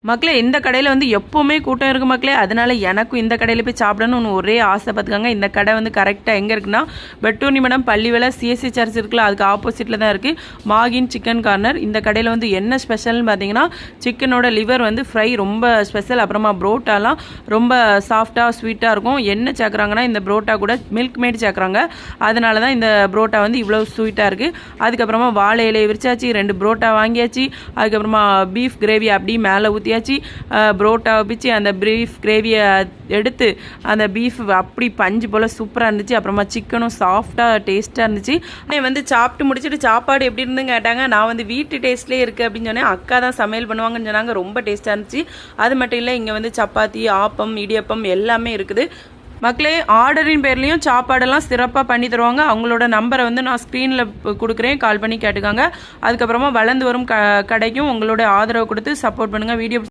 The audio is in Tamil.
மக்களே இந்த கடையில் வந்து எப்போவுமே கூட்டம் இருக்குது மக்களே. அதனால எனக்கும் இந்த கடையில் போய் சாப்பிடணும்னு ஒரே ஆசை பார்த்துக்காங்க. இந்த கடை வந்து கரெக்டாக எங்கே இருக்குன்னா பெட்டூனி மேடம் பள்ளிவேலை சிஎஸ்சி சர்ச் இருக்குல்ல, அதுக்கு ஆப்போசிட்டில் தான் இருக்குது மாகின் சிக்கன் கார்னர். இந்த கடையில் வந்து என்ன ஸ்பெஷல்னு பார்த்தீங்கன்னா சிக்கனோட லிவர் வந்து ஃப்ரை ரொம்ப ஸ்பெஷல். அப்புறமா புரோட்டாலாம் ரொம்ப சாஃப்டாக ஸ்வீட்டாக இருக்கும். என்ன சேர்க்குறாங்கன்னா இந்த புரோட்டா கூட மில்க் மேட் சேர்க்குறாங்க. அதனால தான் இந்த புரோட்டா வந்து இவ்வளோ ஸ்வீட்டாக இருக்குது. அதுக்கப்புறமா வாழை இலையை விரிச்சாச்சு, 2 புரோட்டா வாங்கியாச்சு. அதுக்கப்புறமா பீஃப் கிரேவி அப்படி மேலே ஊற்றி புரோட்டாவை பிச்சு அந்த பீஃப் கிரேவியை எடுத்து அந்த பீஃப் அப்படி பஞ்சு போல் சூப்பராக இருந்துச்சு. அப்புறமா சிக்கனும் சாஃப்டாக டேஸ்ட்டாக இருந்துச்சு. வந்து சாப்பிட்டு முடிச்சுட்டு சாப்பாடு எப்படி இருந்துன்னு கேட்டாங்க. நான் வந்து வீட்டு டேஸ்ட்லேயே இருக்குது அப்படின்னு சொன்னேன். அக்கா தான் சமையல் பண்ணுவாங்கன்னு சொன்னாங்க. ரொம்ப டேஸ்ட்டாக இருந்துச்சு. அது மட்டும் இல்லை, இங்கே வந்து சப்பாத்தி, ஆப்பம், இடியப்பம் எல்லாமே இருக்குது மக்களே. ஆர்டரின் பேர்லேயும் சாப்பாடெல்லாம் சிறப்பாக பண்ணி தருவாங்க. அவங்களோட நம்பரை வந்து நான் ஸ்க்ரீனில் கொடுக்குறேன், கால் பண்ணி கேட்டுக்காங்க. அதுக்கப்புறமா வளர்ந்து வரும் கடைக்கும் உங்களோட ஆதரவு கொடுத்து சப்போர்ட் பண்ணுங்கள். வீடியோ